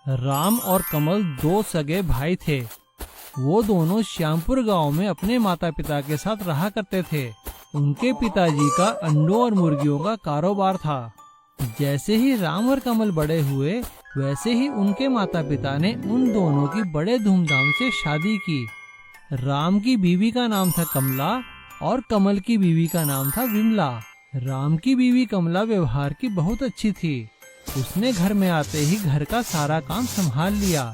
राम और कमल दो सगे भाई थे। वो दोनों श्यामपुर गांव में अपने माता पिता के साथ रहा करते थे। उनके पिताजी का अंडों और मुर्गियों का कारोबार था। जैसे ही राम और कमल बड़े हुए वैसे ही उनके माता पिता ने उन दोनों की बड़े धूमधाम से शादी की। राम की बीवी का नाम था कमला और कमल की बीवी का नाम था विमला। राम की बीवी कमला व्यवहार की बहुत अच्छी थी। उसने घर में आते ही घर का सारा काम संभाल लिया।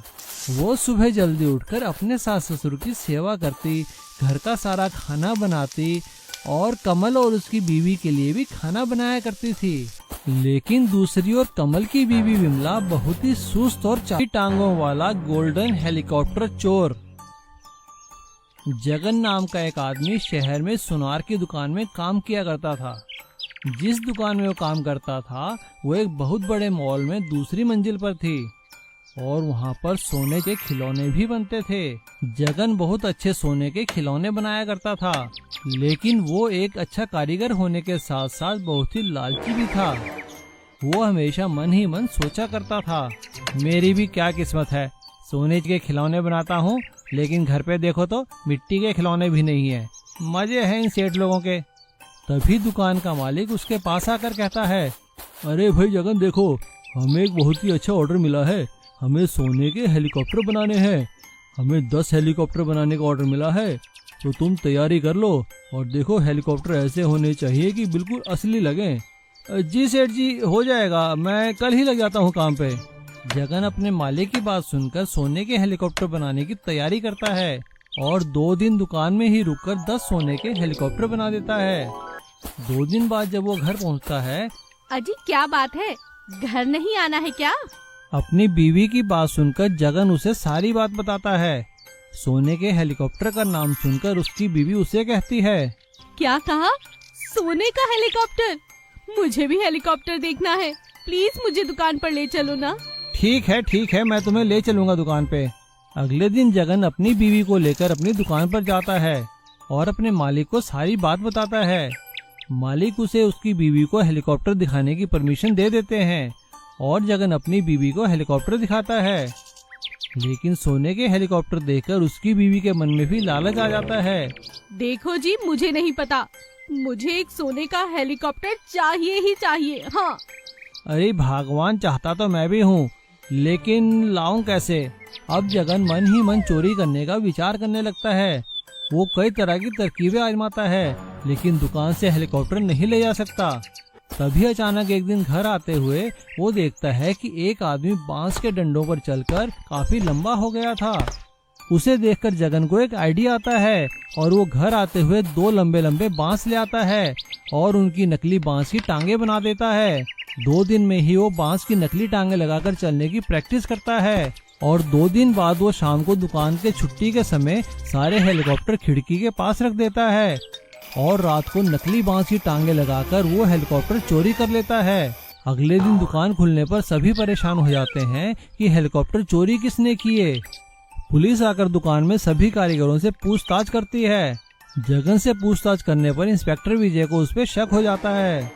वो सुबह जल्दी उठकर अपने सास ससुर की सेवा करती, घर का सारा खाना बनाती और कमल और उसकी बीवी के लिए भी खाना बनाया करती थी। लेकिन दूसरी ओर कमल की बीवी विमला बहुत ही सुस्त और चार टांगों वाला गोल्डन हेलीकॉप्टर चोर। जगन नाम का एक आदमी शहर में सुनार की दुकान में काम किया करता था। जिस दुकान में वो काम करता था वो एक बहुत बड़े मॉल में दूसरी मंजिल पर थी और वहाँ पर सोने के खिलौने भी बनते थे। जगन बहुत अच्छे सोने के खिलौने बनाया करता था, लेकिन वो एक अच्छा कारीगर होने के साथ साथ बहुत ही लालची भी था। वो हमेशा मन ही मन सोचा करता था, मेरी भी क्या किस्मत है, सोने के खिलौने बनाता हूँ लेकिन घर पे देखो तो मिट्टी के खिलौने भी नहीं है। मजे हैं इन सेठ लोगों के। तभी दुकान का मालिक उसके पास आकर कहता है, अरे भाई जगन देखो, हमें एक बहुत ही अच्छा ऑर्डर मिला है। हमें सोने के हेलीकॉप्टर बनाने हैं। हमें 10 हेलीकॉप्टर बनाने का ऑर्डर मिला है, तो तुम तैयारी कर लो और देखो हेलीकॉप्टर ऐसे होने चाहिए कि बिल्कुल असली लगे। जी सेठ जी, हो जाएगा, मैं कल ही लग जाता हूँ काम पे। जगन अपने मालिक की बात सुनकर सोने के हेलीकॉप्टर बनाने की तैयारी करता है और 2 दिन दुकान में ही रुककर 10 सोने के हेलीकॉप्टर बना देता है। 2 दिन बाद जब वो घर पहुंचता है, अजी क्या बात है, घर नहीं आना है क्या? अपनी बीवी की बात सुनकर जगन उसे सारी बात बताता है। सोने के हेलीकॉप्टर का नाम सुनकर उसकी बीवी उसे कहती है, क्या कहा? सोने का हेलीकॉप्टर? मुझे भी हेलीकॉप्टर देखना है, प्लीज मुझे दुकान पर ले चलो ना। ठीक है, मैं तुम्हें ले चलूंगा दुकान पे। अगले दिन जगन अपनी बीवी को लेकर अपनी दुकान पर जाता है और अपने मालिक को सारी बात बताता है। मालिक उसे उसकी बीवी को हेलीकॉप्टर दिखाने की परमिशन दे देते हैं और जगन अपनी बीवी को हेलीकॉप्टर दिखाता है। लेकिन सोने के हेलीकॉप्टर देखकर उसकी बीवी के मन में भी लालच आ जाता है। देखो जी, मुझे नहीं पता, मुझे एक सोने का हेलीकॉप्टर चाहिए ही चाहिए। हाँ। अरे भगवान चाहता तो मैं भी हूँ, लेकिन लाऊं कैसे? अब जगन मन ही मन चोरी करने का विचार करने लगता है। वो कई तरह की तरकीबें आजमाता है, लेकिन दुकान से हेलीकॉप्टर नहीं ले जा सकता। तभी अचानक एक दिन घर आते हुए वो देखता है कि एक आदमी बांस के डंडों पर चलकर काफी लंबा हो गया था। उसे देखकर जगन को एक आइडिया आता है और वो घर आते हुए 2 लंबे लंबे बांस ले आता है और उनकी नकली बांस की टांगे बना देता है। 2 दिन में ही वो बांस की नकली टांगे लगाकर चलने की प्रैक्टिस करता है और 2 दिन बाद वो शाम को दुकान के छुट्टी के समय सारे हेलीकॉप्टर खिड़की के पास रख देता है और रात को नकली बांस की टांगे लगाकर वो हेलीकॉप्टर चोरी कर लेता है। अगले दिन दुकान खुलने पर सभी परेशान हो जाते हैं कि हेलीकॉप्टर चोरी किसने किए। पुलिस आकर दुकान में सभी कारीगरों से पूछताछ करती है। जगन से पूछताछ करने पर इंस्पेक्टर विजय को उस पर शक हो जाता है।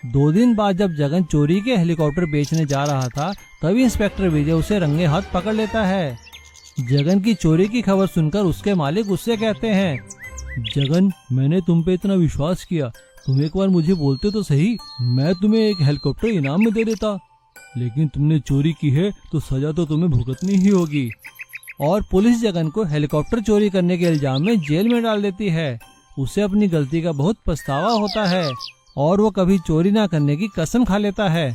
2 दिन बाद जब जगन चोरी के हेलीकॉप्टर बेचने जा रहा था, तभी इंस्पेक्टर विजय उसे रंगे हाथ पकड़ लेता है। जगन की चोरी की खबर सुनकर उसके मालिक उससे कहते हैं, जगन, मैंने तुम पे इतना विश्वास किया, तुम एक बार मुझे बोलते तो सही, मैं तुम्हें एक हेलीकॉप्टर इनाम में दे देता। लेकिन तुमने चोरी की है तो सजा तो तुम्हें भुगतनी ही होगी। और पुलिस जगन को हेलीकॉप्टर चोरी करने के इल्जाम में जेल में डाल देती है। उसे अपनी गलती का बहुत पछतावा होता है और वो कभी चोरी ना करने की कसम खा लेता है।